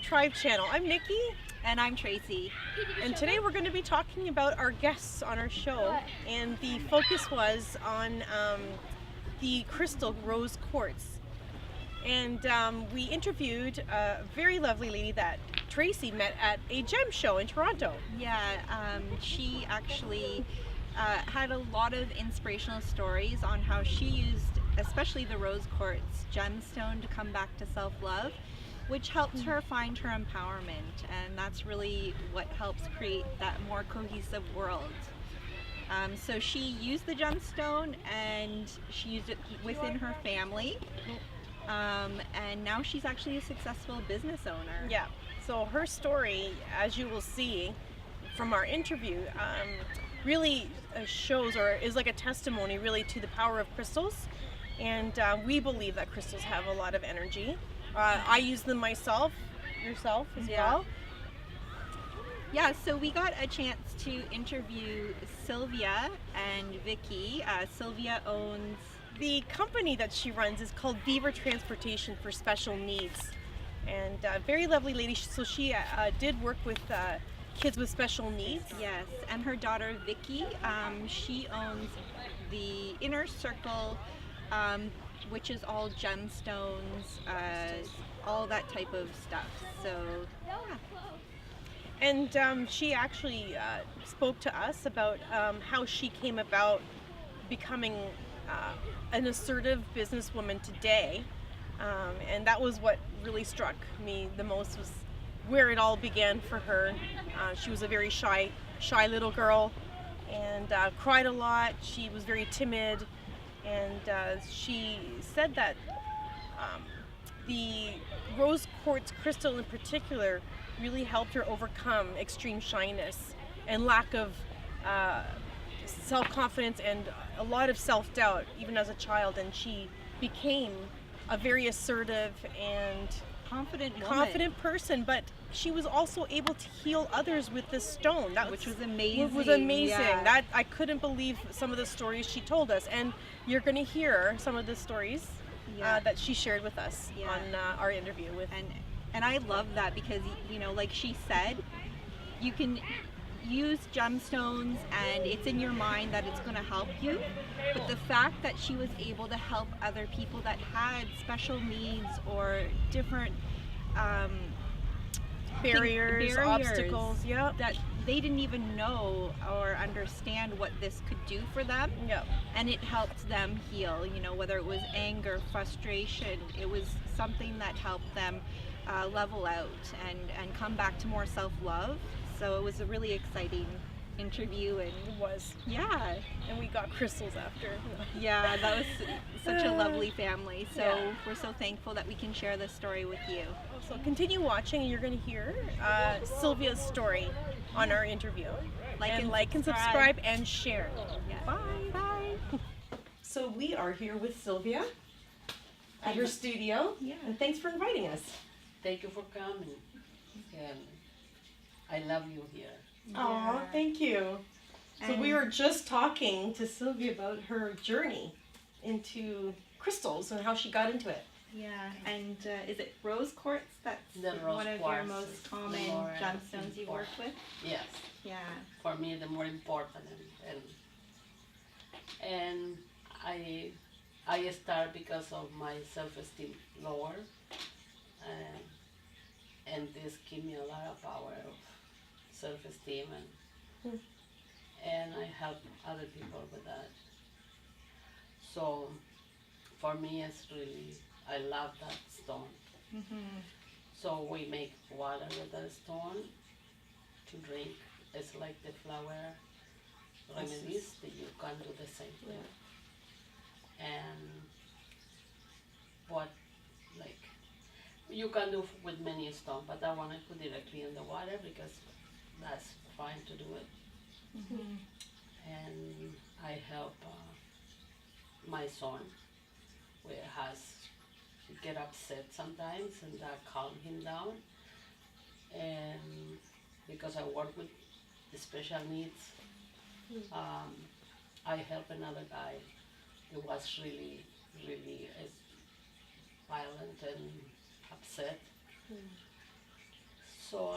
Tribe channel. I'm Nikki. And I'm Tracy. And today we're going to be talking about our guests on our show. And the focus was on the crystal rose quartz. And we interviewed a very lovely lady that Tracy met at a gem show in Toronto. Yeah, she actually had a lot of inspirational stories on how she used, especially the rose quartz gemstone, to come back to self-love, which helped her find her empowerment, and that's really what helps create that more cohesive world. So she used the gemstone and she used it within her family, and now she's actually a successful business owner. Yeah, so her story, as you will see from our interview, really shows, or is like a testimony really to the power of crystals. And we believe that crystals have a lot of energy. I use them myself, yourself as well. Yeah, so we got a chance to interview Sylvia and Viki. Sylvia owns... The company that she runs is called Beaver Transportation for Special Needs. And very lovely lady. So she did work with kids with special needs. Yes, and her daughter Viki, she owns the Inner Circle, which is all gemstones, all that type of stuff. So, yeah. And she actually spoke to us about how she came about becoming an assertive businesswoman today. And that was what really struck me the most, was where it all began for her. She was a very shy little girl and cried a lot. She was very timid. And she said that the rose quartz crystal in particular really helped her overcome extreme shyness and lack of self-confidence and a lot of self-doubt even as a child. And she became a very assertive and confident person, but she was also able to heal others with this stone. Which was amazing. Yeah. That I couldn't believe some of the stories she told us, and you're going to hear some of the stories that she shared with us on our interview with. And I love that because, you know, like she said, you can use gemstones and it's in your mind that it's going to help you, but the fact that she was able to help other people that had special needs or different barriers, obstacles, that they didn't even know or understand what this could do for them. And it helped them heal, you know, whether it was anger, frustration, it was something that helped them level out and come back to more self-love. So it was a really exciting interview, and it was. Yeah. And we got crystals after. Yeah, that was such a lovely family. So we're so thankful that we can share this story with you. So continue watching and you're going to hear Sylvia's story on our interview. Like and subscribe and share. Yeah. Bye. Bye. So we are here with Sylvia at her studio. Yeah. And thanks for inviting us. Thank you for coming. And I love you here. Oh, thank you. So we were just talking to Sylvia about her journey into crystals and how she got into it. Yeah, and is it rose quartz? That's one of your most common gemstones you've worked with? Yes. Yeah. For me, the more important, and I start because of my self-esteem lower, and this give me a lot of power of self-esteem, and I help other people with that. So for me, it's really, I love that stone. So we make water with that stone to drink. It's like the flower remedies that you can do the same thing. And what, like, you can do with many stones, but I want to put directly in the water because that's fine to do it. And I help my son, where he get upset sometimes, and that calm him down. And because I work with special needs, I help another guy who was really violent and upset. So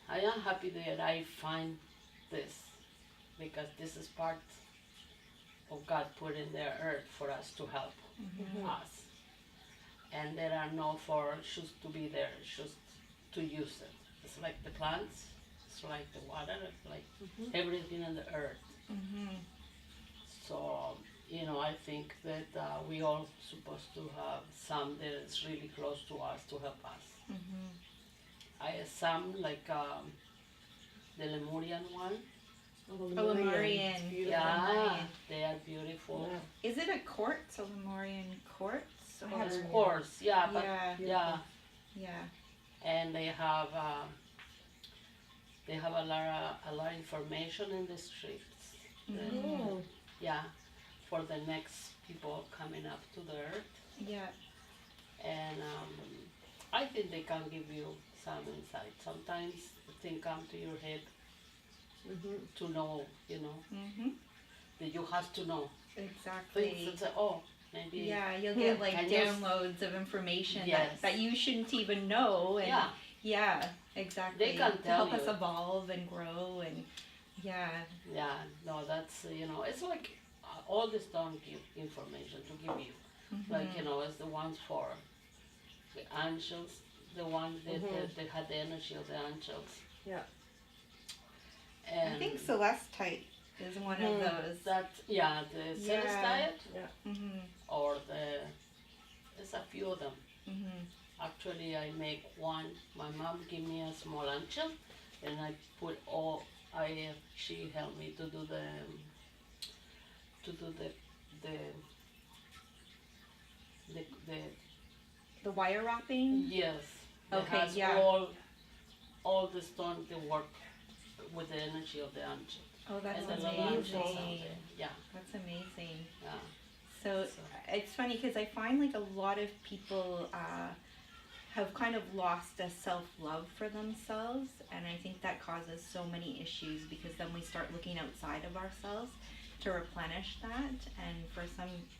I am happy that I find this, because this is part of God put in the earth for us to help us. And there are no for just to be there, it's just to use it. It's like the plants, it's like the water, it's like everything on the earth. So, I think that we all supposed to have some that is really close to us to help us. I have some like the Lemurian one. A Lemurian. Yeah, Lemurian. they are beautiful. Is it a quartz, a Lemurian quartz? Of course, yeah, but Yeah. yeah, and they have a lot of information in the streets. Yeah, for the next people coming up to the earth, Yeah. and I think they can give you some insight. Sometimes things come to your head to know, that you have to know. Exactly. Things that say, oh, maybe. Yeah, you'll get like Can you downloads of information Yes. that you shouldn't even know. And Yeah. Yeah, exactly. They can to tell help us you. evolve and grow and yeah. Yeah, no, that's, it's like all the stone give information to give you. Like, it's the ones for the angels, the ones that had the energy of the angels. Yeah. And I think celestite is one of those. that, the Yeah. celestite, Mhm. or there's a few of them. Mhm. Actually, I make one. My mom gave me a small angel, and I put she helped me to do the The wire wrapping. yes. Okay, It has yeah. all the stone they work with the energy of the angel. Oh, that's And the little angels out amazing. there. Yeah, That's amazing. yeah. So So- it's funny because I find like a lot of people have kind of lost a self-love for themselves, and I think that causes so many issues because then we start looking outside of ourselves to replenish that, and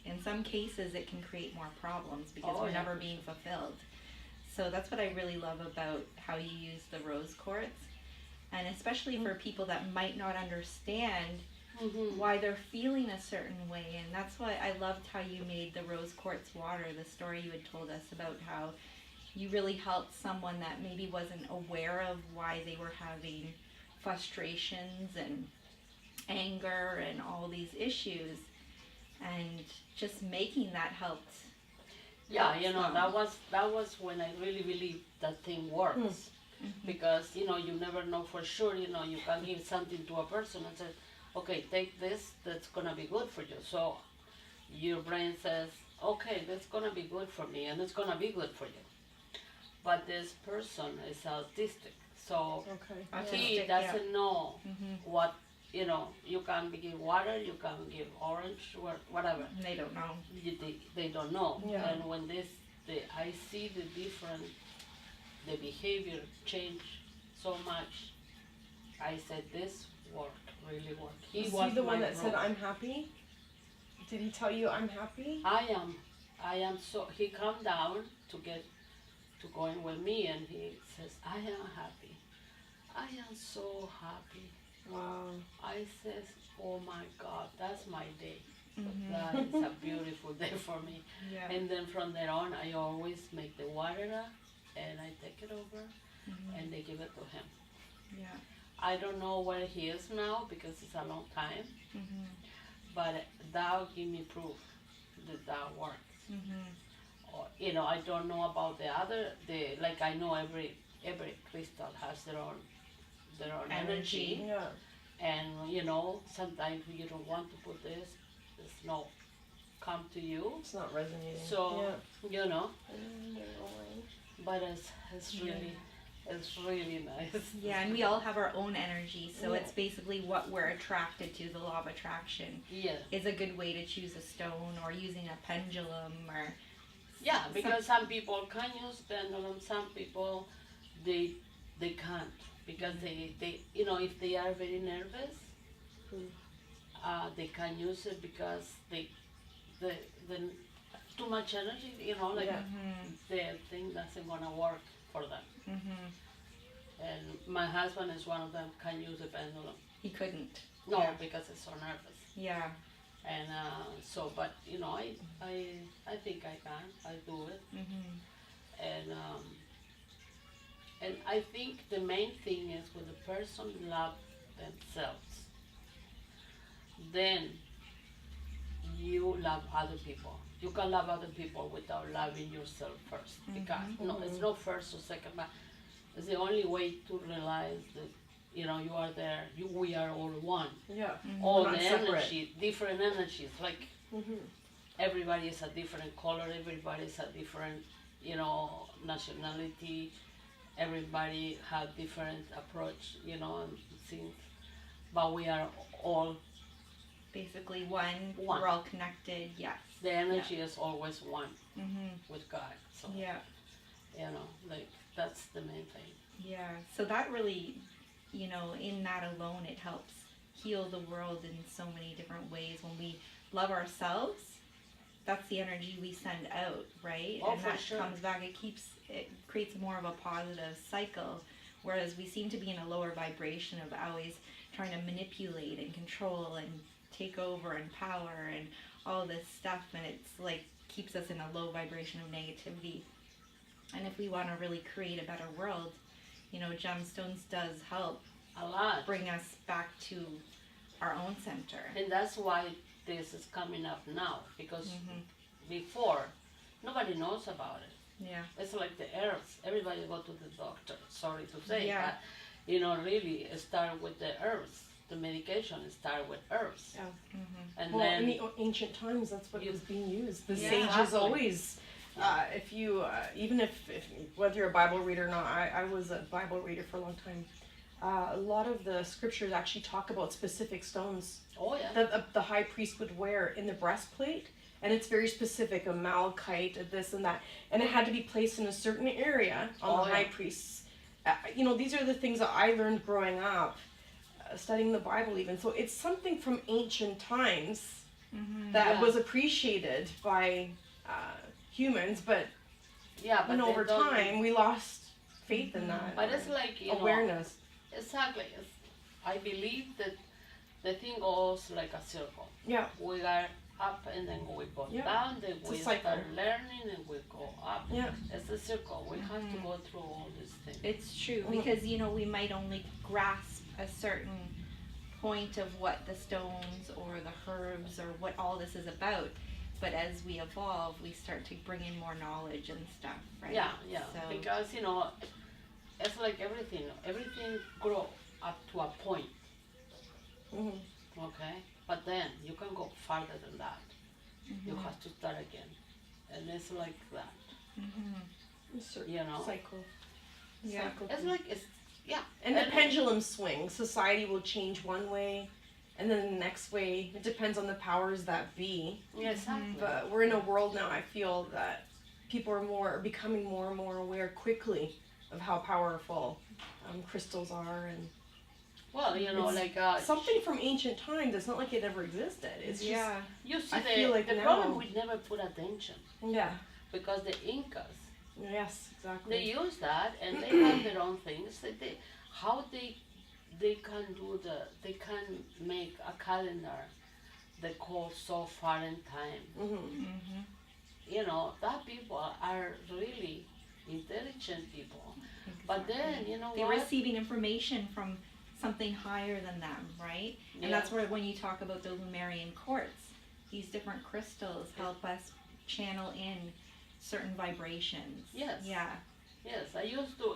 in some cases it can create more problems because Oh, we're yeah, never for being sure. fulfilled. So that's what I really love about how you use the rose quartz, and especially for people that might not understand why they're feeling a certain way. And that's why I loved how you made the rose quartz water, the story you had told us about how you really helped someone that maybe wasn't aware of why they were having frustrations and anger and all these issues, and just making that helped. Yeah, Some. that was when I really believed that thing works. Because, you never know for sure, you can give something to a person and say, okay, take this, that's gonna be good for you. So your brain says, okay, that's gonna be good for me, and it's gonna be good for you. But this person is autistic, so Okay. he Autistic, doesn't know Mhm. what, you can give water, you can give orange, whatever. They don't know. They don't know. Yeah. And when I see the behavior change so much, I said this really worked. Was he was the one my that said, growth. I'm happy? Did he tell you I'm happy? I am so, he come down to go in with me, and he says, I am happy. I am so happy. Wow. I says, oh my God, that's my day. Mhm. That is a beautiful day for me. Yeah. And then from there on, I always make the water up, and I take it over, and they give it to him. Yeah. I don't know where he is now because it's a long time, Mhm. but that give me proof that works. Mhm. Or, I don't know about like I know every crystal has their own energy, Yeah. and sometimes you don't want to put this, it's no come to you. It's not resonating. So yeah. But it's really nice. Yeah, and we all have our own energy, so Yeah. it's basically what we're attracted to. The law of attraction Yeah. is a good way to choose a stone, or using a pendulum, or Yeah, because some people can use pendulum, some people they can't, because they if they are very nervous, they can use it because the too much energy, like Yeah. the thing doesn't gonna work for them. And my husband is one of them, can use the pendulum. He couldn't. No, Yeah. because it's so nervous. Yeah. And so, but you know, I think I can. I do it. And I think the main thing is when the person love themselves, then you love other people. You can love other people without loving yourself first. Because no, it's not first or second, but it's the only way to realize that you know you are there. We are all one. Yeah. All Not the separate. energy, different energies. Like everybody is a different color. Everybody is a different, you know, nationality. Everybody have different approach, you know, and things. But we are all, Basically one. One. We're all connected. Yes. the energy is always one with God. So, Yeah. you know, like that's the main thing. Yeah. So that really, you know, in that alone, it helps heal the world in so many different ways. When we love ourselves, that's the energy we send out, right? Oh, and for that sure. comes back. It creates more of a positive cycle. Whereas we seem to be in a lower vibration of always trying to manipulate and control and take over and power and all this stuff, and it's like keeps us in a low vibration of negativity. And if we want to really create a better world, you know, gemstones does help A lot. bring us back to our own center. And that's why this is coming up now, because before, nobody knows about it. Yeah. It's like the herbs. Everybody go to the doctor. Sorry to say, Yeah. but you know, really start with the herbs. The medication start with herbs, Yeah. and Well, then in the ancient times, that's what You- was being used. The Yeah. sages Exactly. always, if you, even if whether you're a Bible reader or not, I was a Bible reader for a long time. A lot of the scriptures actually talk about specific stones oh yeah, that the high priest would wear in the breastplate, and it's very specific, a malachite, a this and that, and it had to be placed in a certain area on Oh, the high yeah. priest's. You know, these are the things that I learned growing up, studying the Bible even. So it's something from ancient times that Yeah. was appreciated by humans, but yeah. But you know, they over don't- time we lost faith in that. But it's like you know, awareness. exactly. I believe that the thing goes like a circle. Yeah. We are up and then we go Yeah. down, then It's a we cycle. start learning and we go up. Yeah. It's a circle. We have to go through all these things. It's true, because you know we might only grasp a certain point of what the stones or the herbs or what all this is about, but as we evolve, we start to bring in more knowledge and stuff, right? Yeah, yeah. So, Because you know, it's like everything. Everything grow up to a point. Mhm. Okay, but then you can go farther than that. You have to start again, and it's like that. A certain You know. cycle. Yeah. Cycle It's thing. like it's yeah. And the pendulum swings. Society will change one way, and then the next way. It depends on the powers that be. Yeah, exactly. But we're in a world now, I feel, that people are becoming more and more aware quickly of how powerful crystals are. And Well, you know, it's like something from ancient times. It's not like it ever existed. It's yeah, you see I the, feel like the now- problem we never put attention just, yeah. because the Incas Yes, exactly. they use that and they have their own things. How they can do they can make a calendar they call so far in time. Mm-hmm. You know, that people are really intelligent people. But then, you know they're what? receiving information from something higher than them, right? Yeah. And that's where when you talk about the Lumerian quartz, these different crystals help us channel in certain vibrations. Yes. Yeah. Yes, I used to.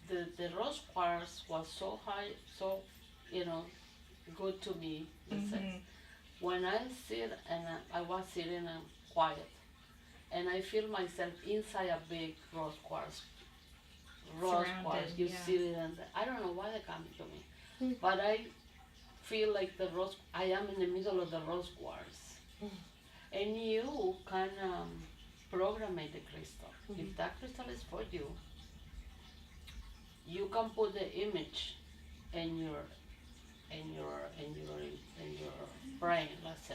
The rose quartz was so high, so you know, good to me. Let's say. When I sit and I was sitting and quiet, and I feel myself inside a big rose quartz. Rose Surrounded, quartz, you yeah. see it, and I don't know why they come to me, but I feel like the rose. I am in the middle of the rose quartz, and you can program the crystal. If that crystal is for you, you can put the image in your brain, let's say,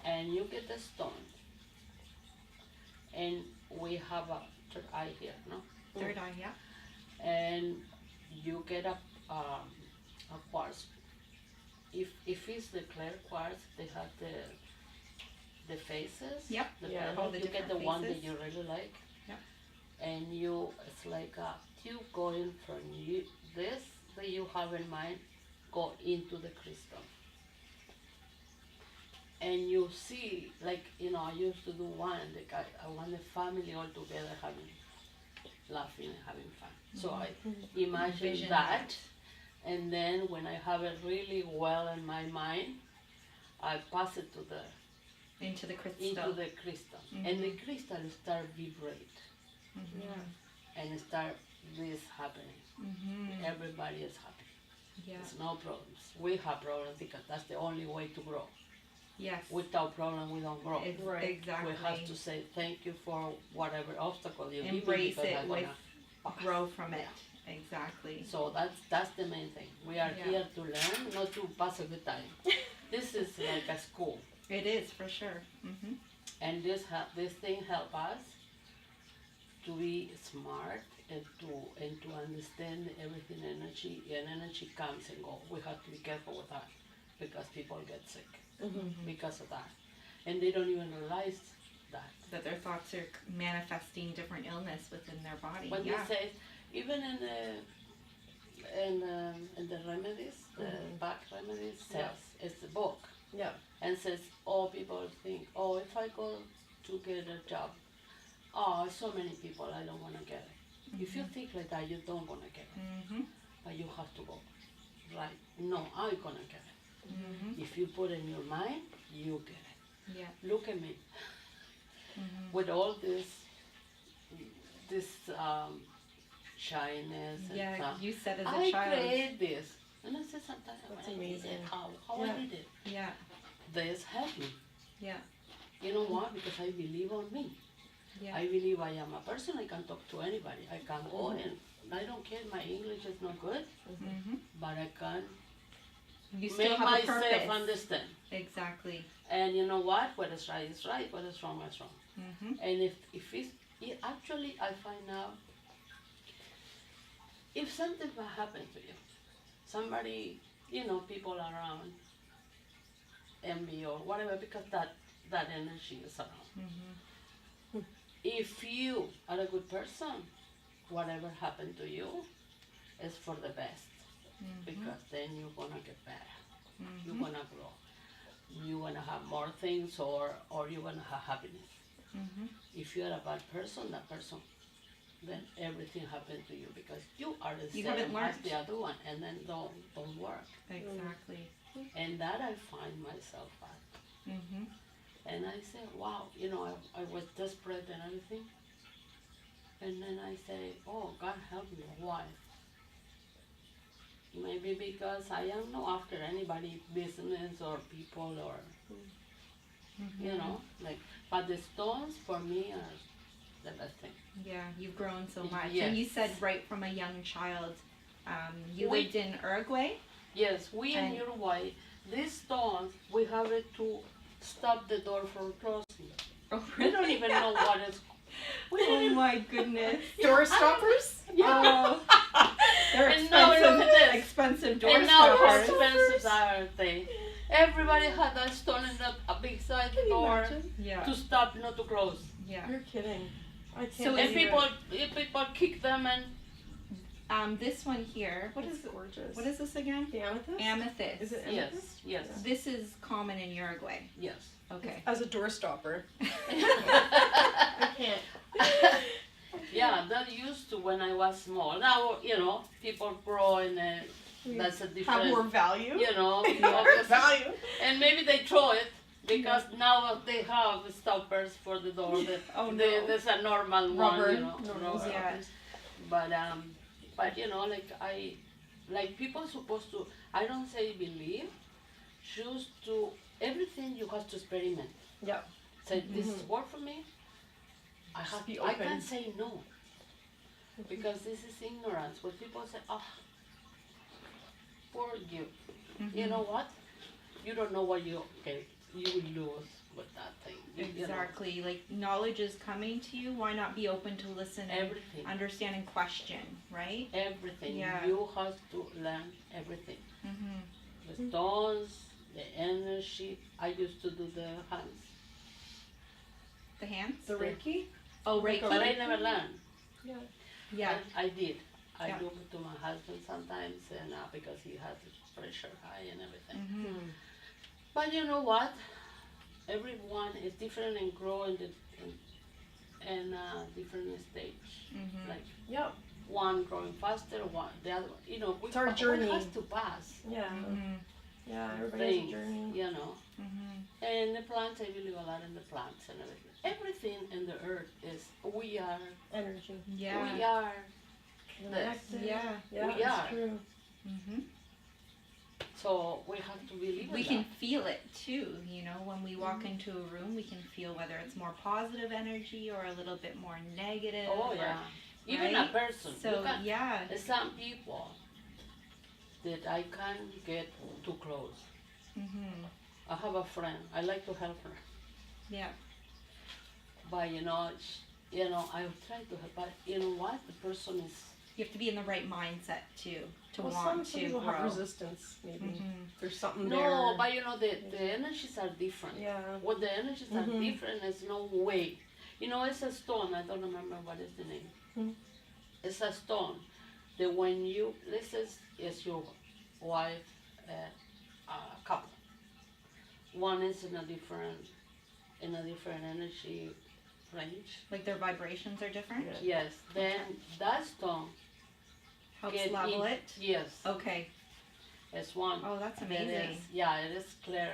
and you get the stone, and we have a third eye here, no? Third eye, yeah. and you get a quartz. If it's the clear quartz, they have the faces. Yep. The Yeah. petal, All the you get the different one that faces. you really like. Yep. And it's like a tube going from this that you have in mind, go into the crystal. And you see, like, I used to do one, like I want the family all together having, laughing and having fun. So I imagine Envision that, and then when I have it really well in my mind, I pass it to Into the crystal. into the crystal, and the crystal start vibrate, Yeah. and start this happening. Everybody is happy. Yeah. There's no problems. We have problems because that's the only way to grow. Yes. Without problem, we don't grow. Right. Exactly. We have to say thank you for whatever obstacle you give me Embrace because it I'm with gonna pass. grow from it. Exactly. So that's the main thing. We are Yeah. here to learn, not to pass a good time. This is like a school, It is for sure. and this thing help us to be smart and to understand everything energy. And energy comes and goes. We have to be careful with that because people get sick because of that, and they don't even realize that. That their thoughts are manifesting different illness within their body. When Yeah. they say, even in the remedies, the back remedies says it's the book, Yeah. and says, people think, if I go to get a job, so many people, I don't want to get it. If you think like that, you don't want to get it, but you have to go, right? No, I'm gonna get it. If you put in your mind, you get it. Yeah. Look at me, with all this shyness and Yeah. stuff. You said as a I child. create this, and I said sometimes, That's I did amazing. it. How Yeah. I did it. Yeah. This helped me. Yeah. You know why? Because I believe on me. Yeah. I believe I am a person. I can talk to anybody. I can go and I don't care. My English is not good, but I can You still make have a myself purpose. understand. Exactly. And you know what? What is right is right. What is wrong is wrong. And if actually I find out if something happens to you, somebody, people around envy or whatever, because that energy is around. If you are a good person, whatever happened to you is for the best, because then you're gonna get better. You're gonna grow. You're gonna have more things, or you're gonna have happiness. If you're a bad person, that person, then everything happened to you because you are the You same haven't as learned. the other one, and then don't work. Exactly. And that I find myself at. And I say, wow, I was desperate and everything. And then I say, oh, God help me. Why? Maybe because I am not after anybody business or people or, but the stones for me are the best thing. Yeah, you've grown so much. Yes. And you said right from a young child, you We- lived in Uruguay. Yes, we in And- Uruguay, these stones, we have it to stop the door from closing. Oh, We don't even know what is. We don't Oh even. my goodness. Door stoppers? Oh, they're And now look at this. expensive door And now how stoppers. expensive are they? Everybody had that stone in a big side Can you door imagine? Yeah, to stop, not to close. yeah. You're kidding. I can't So And believe people kick them and This one here, what It's is gorgeous. what is this again? The amethyst? Amethyst. Is it yes, amethyst? yes, This is common in Uruguay. yes. Okay. As a door stopper. I can't. Yeah, that used to when I was small. Now, people grow and that's a Have different, more value. obviously. Value. And maybe they throw it because now they have stoppers for the door. Oh, no. There's a normal Rubber. one, Normal rubber. Yeah. But like people supposed to, I don't say believe, choose to, everything you have to experiment. Yeah. Say, this is work for me. be I open. can't say no. Because this is ignorance. When people say, poor you. You know what? You don't know what you will lose with that thing. You know, Exactly. Like knowledge is coming to you. Why not be open to listen and everything. understand and question, right? Everything. Yeah. You have to learn everything. Mm-hmm. The stones, the energy. I used to do the hands. The hands? The Reiki? Oh, Reiki. But I never learned. Yeah. Yeah. And I did. I Yeah. do it to my husband sometimes, and because he has his pressure high and everything. Mm-hmm. But you know what? Everyone is different and grow in different stage. Mm-hmm. Like Yep. one growing faster, one the other. You know, It's our one journey. has to pass Yeah. Mm-hmm. Yeah, everybody has a things. journey. You know, Mm-hmm. and the plants. I believe a lot in the plants and everything. Everything in the earth is we are. Energy. Yeah. We are. Connected. Yeah. Yeah, We it's are. true. Mm-hmm. So we have to believe We in can that. feel it too, you know, when we walk into a room, we can feel whether it's more positive energy or a little bit more negative. Oh or- yeah. Even right? a person. So you can, yeah. there's some people that I can't get too close. Mm-hmm. I have a friend. I like to help her, Yeah. but I try to help. But you know what? The person is. You have to be in the right mindset too to Well, want some to people grow. have resistance, maybe. Mm-hmm. There's something No, there. but the energies are different. Yeah. When the energies are Mhm. different, there's no way. It's a stone. I don't remember what is the name. Mhm. It's a stone that when you this is your wife couple. One is in a different energy range. Like their vibrations are different. Yeah. Yes. Then that stone Helps get level in- it. Yes. Okay. It's one. Oh, that's That amazing. is, yeah, it is clear,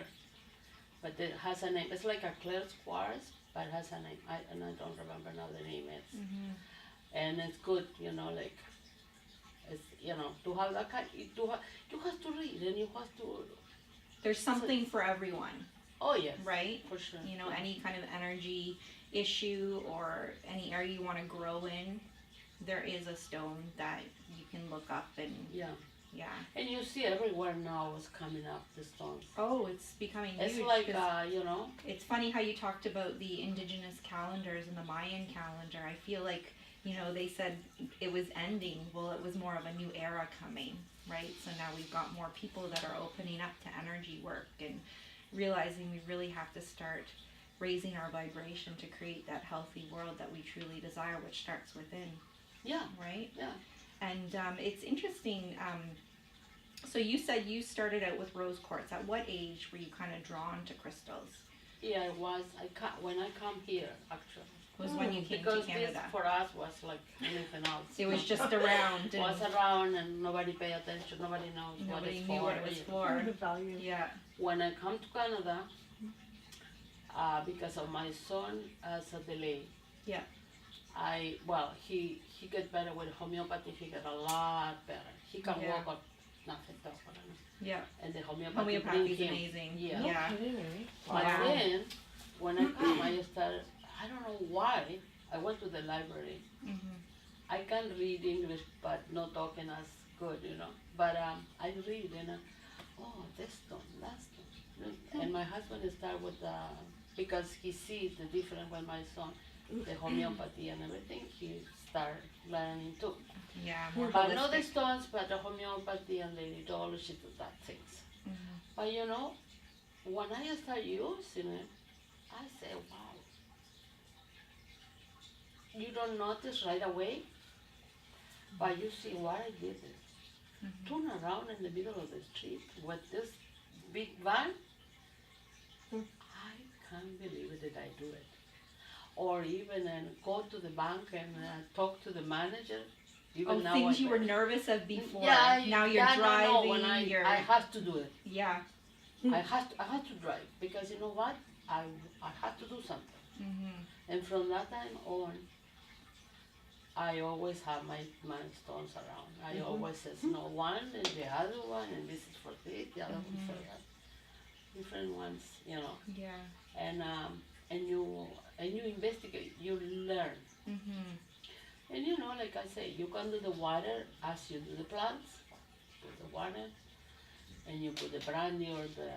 but it has a name. It's like a clear quartz, but it has a name. I don't remember now the name is. Mm-hmm. And it's good, like it's to have that kind. You have to read and you have to. There's something for everyone, Oh yes, right? for sure. You know, any kind of energy issue or any area you want to grow in, there is a stone that you can look up and Yeah, yeah. and you see everywhere now is coming up the stones. Oh, it's becoming It's huge. like 'Cause it's funny how you talked about the indigenous calendars and the Mayan calendar. I feel like, they said it was ending. Well, it was more of a new era coming, right? So now we've got more people that are opening up to energy work and realizing we really have to start raising our vibration to create that healthy world that we truly desire, which starts within, Yeah, right? yeah. And it's interesting. So you said you started out with rose quartz. At what age were you kind of drawn to crystals? Yeah, it was. When I come here actually. Was when you came Because to Canada. this for us was like anything else. It was just around. was And around and nobody pay attention. Nobody knows what nobody it's knew for. what it was for. The value. Yeah. When I come to Canada, because of my son as a delay. Yeah. He get better with homeopathy. He get a lot better. He can Yeah. walk on nothing else. Yeah. And the homeopathy Homeopathy bring is him. amazing. Yeah. No Yeah. kidding, eh? But Wow. then, when I come, I started. I don't know why. I went to the library. Mm-hmm. I can read English, but not talking as good, But I read and this stone, that stone. And my husband started with because he sees the difference with my son, the homeopathy and everything. He started learning too. Yeah. More But not the holistic. stones, but the homeopathy and the ideology to that things. Mhm. But when I start using it, I say, wow. You don't notice right away, but you see what I did. Mhm. Turn around in the middle of the street with this big van. I can't believe it that I do it. Or even go to the bank and talk to the manager. Even Oh, now things I- you were nervous of before. Yeah, Now you're yeah, driving. No, when I have to do it. Yeah. I have to drive because you know what? I have to do something. Mhm. And from that time on, I always have my stones around. I always says no one and the other one and this is for this, the other one for that. Different ones, Yeah. And you investigate, you learn. Mhm. And like I say, you can do the water as you do the plants, put the water, and you put the brandy or the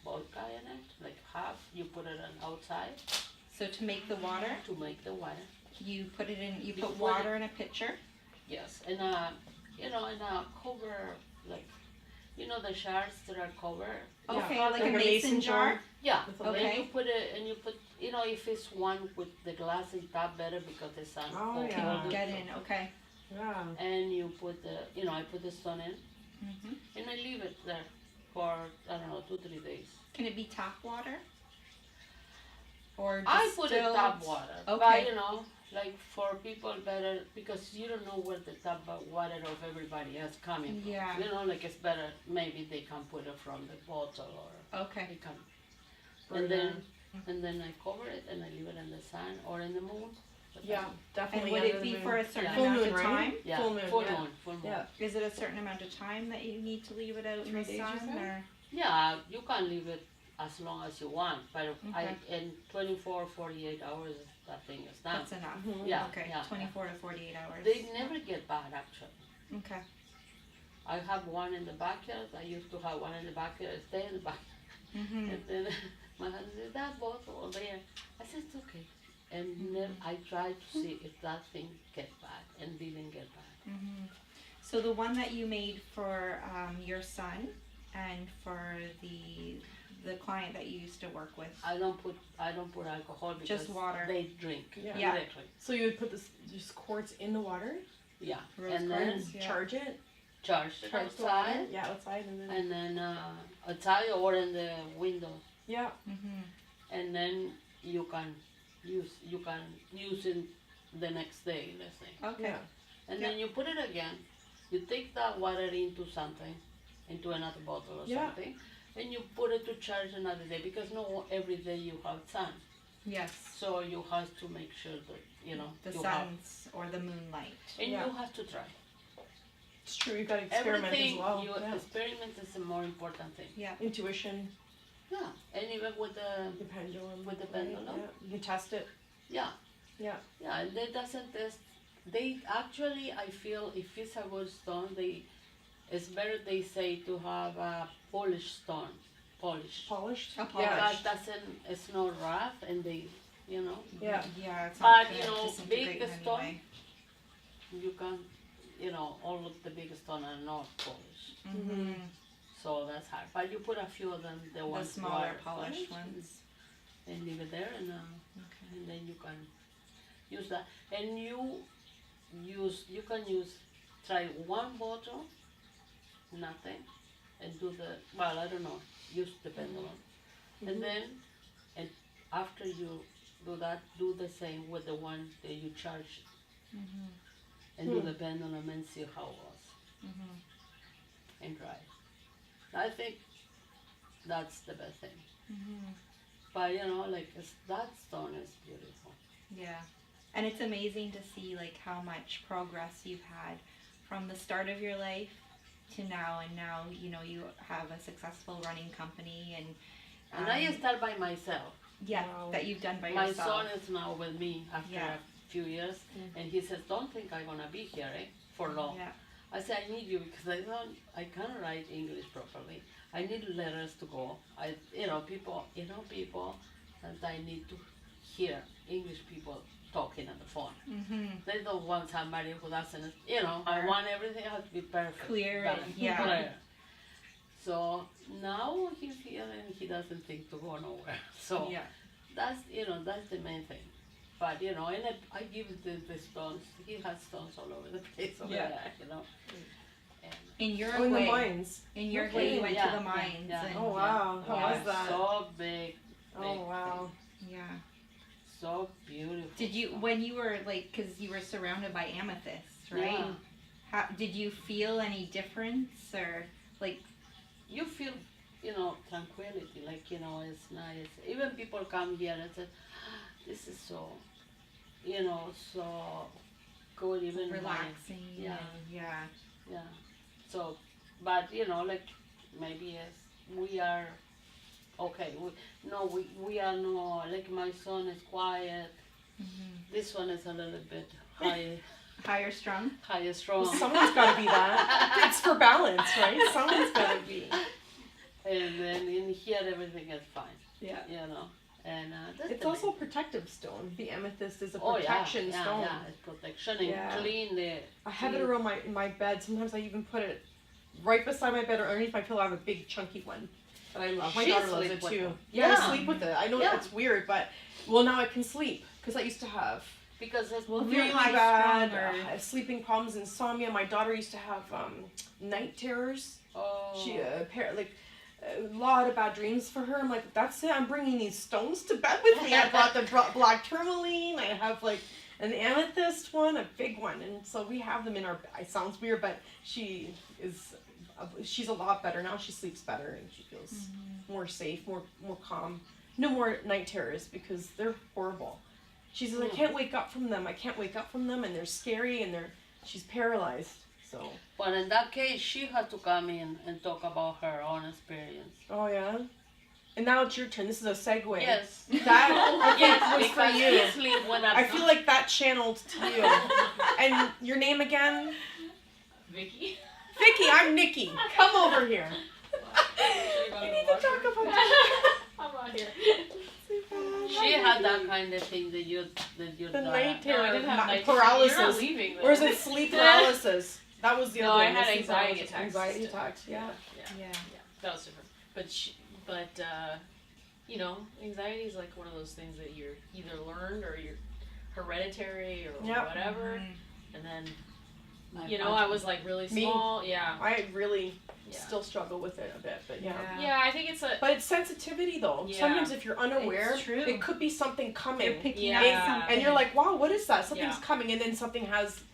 vodka in it, like half. you put it on outside So to make the water, to make the water. you put it in. You You put put water in a pitcher. Yes, and in a cover, like, the shards that are covered. Okay, Yeah. like Like a a mason mason jar. jar. Yeah, With a and Okay. you put it, and you put, if it's one with the glass in top, better because the sun Oh, will yeah. hold it. Get in. Okay. Yeah. And you put I put the stone in, hmm and I leave it there for, I don't know, 2-3 days. Can it be tap water? Or I put it distilled? tap water, Okay. but like for people better, because you don't know where the tap water of everybody else coming from. Yeah. Like it's better, maybe they can put it from the bottle or Okay. they can. Burn And then I cover it and I leave it in the sun or in the moon. Yeah, And definitely. would under it the be moon. for a certain Yeah. Full amount moon, of right? time? Yeah, Full moon, full yeah. moon, full moon. Yeah. Is it a certain amount of time that you need to leave it out in 3 the days, you sun? said? Or Yeah, you can leave it as long as you want, but Okay. in 24, 48 hours, that thing is done. that's enough. Mhm. Yeah, Okay. yeah. 24 to 48 hours. They never get bad, actually. Okay. I have one in the backyard. I used to have one in the backyard. Stay in the backyard. hmm And then my husband said, that bottle over there. I said, it's okay. And then I tried to see if that thing get bad, and didn't get bad. hmm So the one that you made for your son and for the client that you used to work with. I don't put alcohol because Just water. they drink Yeah. Yeah. directly. So you would put this just quartz in the water, Yeah. Rose And then quartz. Yeah. charge it, charge it charge the water. outside, Yeah, outside, and then and then outside or in the window, yeah. hmm and then you can use it the next day, let's say. Okay. Yeah. And Yeah. then you put it again. You take that water into something, into another bottle or Yeah. something, and you put it to charge another day because no every day you have sun. Yes. So you have to make sure that The you have, suns or the moonlight. and Yeah. you have to try. It's true. You got to experiment Everything as well. you Yeah. experiment is the more important thing. Yeah. Intuition, Yeah, and even with the pendulum. With the right? pendulum. Yeah. You can test it. yeah, Yeah. and they doesn't test. They actually, I feel, if it's a good stone, it's better they say to have a polished stone, polished. Polished. A Yeah. polished. That it's not rough, and they, Yeah. Yeah. It's But, not gonna you know, disintegrate big in any stone, way. you can, all of the big stone are not polished, Mhm. so that's hard. But you put a few of them, the The ones smaller who are polished ones. and leave it there, and Okay. and then you can use that. And you can try one bottle, nothing, and I don't know, use the pendulum. And then, after you do that, do the same with the one that you charge, Mhm. and do the pendulum and see how it was, Mhm. and try. I think that's the best thing. Mhm. But that stone is beautiful. Yeah. And it's amazing to see like how much progress you've had from the start of your life to now, and now you have a successful running company, and And I start by myself. yeah, Wow. that you've done by My yourself. son is now with me after Yeah. a few years, and he says, "Don't think I'm gonna be here for long." Yeah. I said, "I need you because I can't write English properly. I need letters to go. People that I need to hear English people talking on the phone. Mhm. They don't want somebody who doesn't. I want everything has to be perfect, Clear but and- yeah. clear." So now he's here and he doesn't think to go nowhere. So Yeah. that's the main thing. But and I give the stones. He has stones all over the place over Yeah. there. And In Oh, in the Uruguay, mines. in Uruguay, you went Yeah, to the yeah, mines. yeah. And, Oh wow. How yeah, was that? so big. Oh wow. yeah. So beautiful. Did you, when you were because you were surrounded by amethyst, right? Yeah. How, did you feel any difference, or like? You feel, tranquility. It's nice. Even people come here and say, "This is so, so good." Even Relaxing? Yeah. And, yeah. Yeah. So, but maybe we are okay. We are no, my son is quiet. Mhm. This one is a little bit Higher strung. higher strong. Well, someone's got to be that. It's for balance, right? Someone's got to be. And then in here everything is fine. Yeah. And that's It's the also a main- protective stone. The amethyst is a oh, protection yeah, stone. Yeah, it's protection and Yeah. clean the. I have it around my bed. Sometimes I even put it right beside my bed or underneath my pillow. I have a big chunky one that I love. My She daughter loves sleep it with too. one. Yeah, Yeah. I sleep with it. I know Yeah. it's weird, but well, now I can sleep because I used to have Because it's Well, if you're really high bad strung or sleeping problems, insomnia. My daughter used to have night terrors. oh. She like a lot of bad dreams for her. I'm like, that's it. I'm bringing these stones to bed with me. I brought the black tourmaline. I have like an amethyst one, a big one, and so we have them in our. It sounds weird, but she's a lot better now. She sleeps better and she feels more safe, more calm. No more night terrors because they're horrible. She says, I can't wake up from them. I can't wake up from them, and they're scary, and she's paralyzed. So. But in that case, she had to come in and talk about her own experience. Oh yeah. And now it's your turn. This is a segue. Yes. That I think Yes, was for because you. he sleep when I feel like that channeled to you. And your name again? Viki. Vicky, I'm Nikki. Come over here. We need to talk about that. I'm not here. she had that kind of thing that you The night No, I terror, didn't have night paralysis. You're not leaving. Or is it sleep paralysis? That was the No, other I one. had Sleep anxiety paralysis. attacks. Anxiety attacks, yeah. Yeah. That was different. But you know, anxiety is like one of those things that you're either learned or you're hereditary or Yep. whatever. And then, My you know, I was like really Me. small. Yeah. I really Yeah. still struggle with it a bit, but yeah. Yeah, I think it's a. But it's sensitivity though. Yeah. Sometimes if you're unaware, It's true. it could be something coming. You're picking Yeah. up something. And you're like, wow, what is that? Something's Yeah. coming, and then something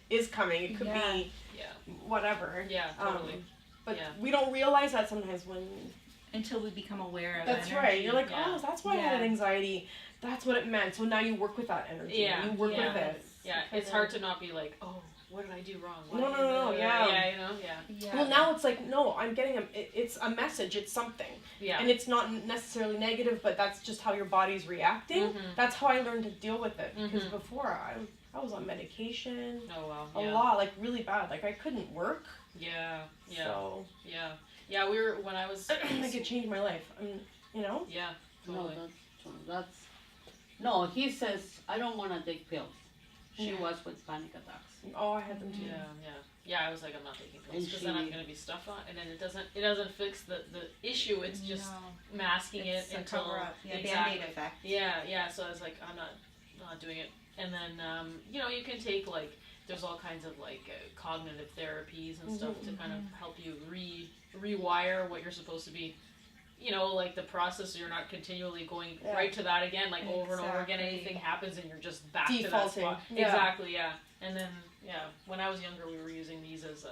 is coming. It could Yeah. be Yeah. whatever. Yeah, totally. But Yeah. we don't realize that sometimes when. until we become aware of That's energy. right. You're like, Yeah. oh, that's why I had anxiety. That's what it meant. So now you work with that energy. Yeah. You work Yeah. with it. Yeah, it's hard to not be like, oh, what did I do wrong? Why No, did no, I- yeah. Yeah, you know, yeah. Yeah. Well, now it's like, no, I'm getting it's a message. It's something. Yeah. And it's not necessarily negative, but that's just how your body's reacting. Mhm. That's how I learned to deal with it. Because Mhm. before I was on medication. Oh, wow. A Yeah. lot, like really bad. Like I couldn't work. Yeah, yeah, So yeah. Yeah, we were, when I was, I could change my life. You know? yeah, No, totally. that's no. He says I don't want to take pills. She Yeah. was with panic attacks. Oh, I had them too. Yeah, yeah. Yeah, I was like, I'm not taking pills And because then I'm she- going to be stuff on, and then it doesn't fix the issue, it's just masking It's it a until, cover up. Yeah, exactly. Band-Aid effect. Yeah, so I was like, I'm not doing it. And then, you know, you can take like, there's all kinds of like cognitive therapies and stuff to kind of help you rewire what you're supposed to be, you know, like the process, so you're not continually going Yeah. right to that again, like over and over again, Exactly. anything happens and you're just back to that Defaulting. spot. Yeah. Exactly, yeah. And then, yeah, when I was younger, we were using these as,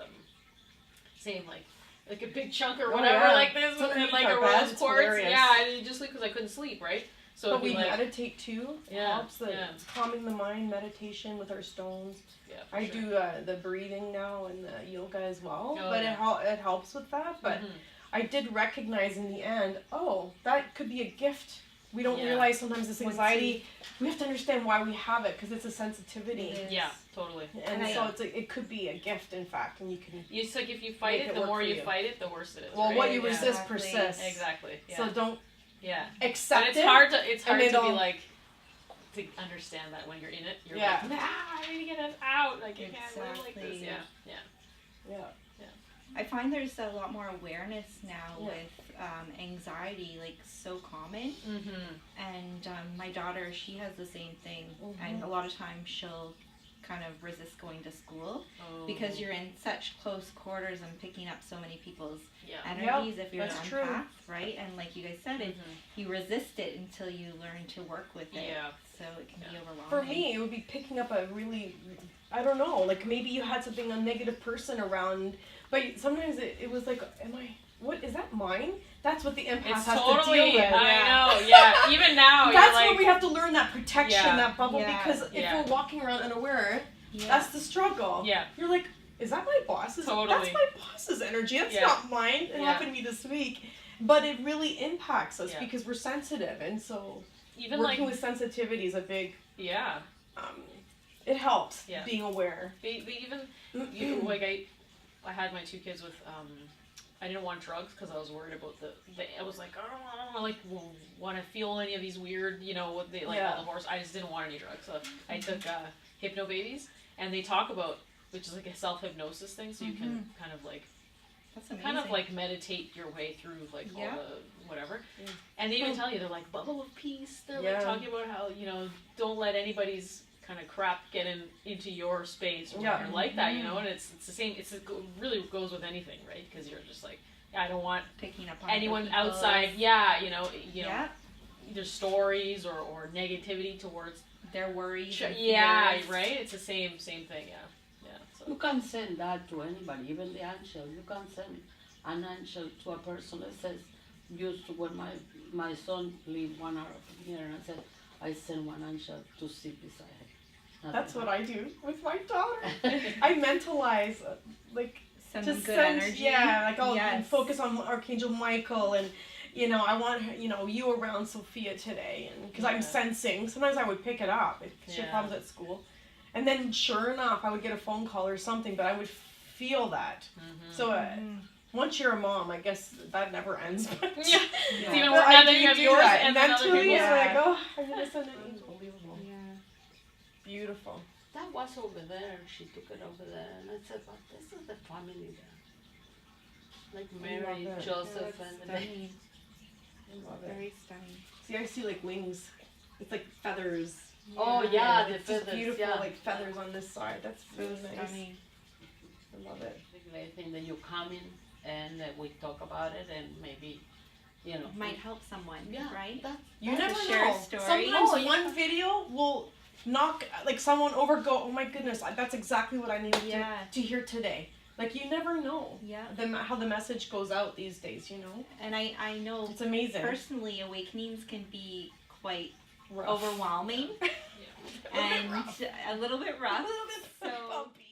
same, like a big chunk or Oh, whatever, yeah. like this, It's and then underneath like our a bed, rose it's quartz. hilarious. Yeah, and just because I couldn't sleep, right? So But it'd be we like, meditate too. It Yeah, helps. yeah. It's calming the mind, meditation with our stones. yeah, for I sure. do the breathing now and the yoga as well. Oh, but yeah. it helps with that. But Mhm. I did recognize in the end, oh, that could be a gift. We don't Yeah. realize sometimes this Once anxiety. We have to understand why we have it because it's a sensitivity. It is. Yeah, totally. And And so I- it's like, it could be a gift, in fact, and you can. It's like if you fight Make it, it the work more for you you. fight it, the worse it is. Well, right? what you Yeah. resist Exactly. persists. Exactly. Yeah. So don't yeah. accept And it's it. hard to and be it'll- like to understand that when you're in it. You're Yeah. like, nah, I need to get us out. Like you can't live like this. Exactly. Yeah. Yeah. Yeah. I find there's a lot more awareness now Yeah. with anxiety, like so common. Mm-hmm. And my daughter, she has the same thing. Mhm. And a lot of times she'll kind of resist going to school Oh. because you're in such close quarters and picking up so many people's Yeah. energies if you're an that's true. empath, right? And like you guys said, Mhm. you resist it until you learn to work with it. Yeah. So it can be Yeah. overwhelming. For me, it would be picking up a really, I don't know, like maybe you had something, a negative person around, but sometimes it was like, what, is that mine? That's what the empath It's has totally. to deal with. I know. Yeah. Even now, That's you're like, where we have to learn that protection, Yeah. that bubble, Yeah. because if Yeah. we're walking around unaware, Yeah. that's the struggle. Yeah. You're like, is that my boss's? Totally. That's my boss's energy. That's Yeah. not mine. It Yeah. happened to me this week. But it really impacts us Yeah. because we're sensitive. And so even working like, with sensitivity is a big, yeah. it helps Yeah. being aware. They even you, like I had my two kids with I didn't want drugs because I was worried about I was like I don't want like want to feel any of these weird, you know, what they like all the horse. I just didn't want any drugs, so I took Hypno Babies, and they talk about, which is like a self-hypnosis thing, so you can kind of like That's amazing. kind of like meditate your way through like all the whatever. And they even tell you, they're like bubble of peace. They're like talking about how, you know, don't let anybody's kind of crap get into your space or you're like that, you know. And it's the same. It really goes with anything, right? Because you're just like, I don't want picking up on anyone outside. Yeah, you know, either stories or negativity towards their worries. Yeah, right. It's the same thing. Yeah. You can send that to anybody, even the angel. You can send an angel to a person that says, used to when my son lived 1 hour from here, and I said, I send one angel to sit beside him. That's what I do with my daughter. I mentalize, like, Send just good send, energy. yeah, like I'll focus on Archangel Michael, and you know, I want her, you know, you around Sophia today, and because I'm sensing. Sometimes I would pick it up if she had problems at school. And then, sure enough, I would get a phone call or something, but I would feel that. So once you're a mom, I guess that never ends. But It's even more now that you have yours that. and mentally, you're like, oh, I'm gonna send an angel. Unbelievable. Yeah. Beautiful. That was over there. She took it over there, and I said, but this is the family there. Like Mary, Joseph, and the baby. I love it. Very stunning. See, I see like wings. It's like feathers. Oh yeah, the It's just feathers. beautiful, Yeah. like feathers on this side. That's really nice. Stunning. I love it. I think that you come in and we talk about it, and maybe, you know, Might help someone, right? You That's never a shared know. story. Sometimes one video will knock like someone over. Go, oh my goodness, that's exactly what I needed to hear today. Like you never know. Yeah. How the message goes out these days, you know. And I know It's amazing. personally, awakenings can be quite Rough. overwhelming and a little bit rough. A little bit So bumpy.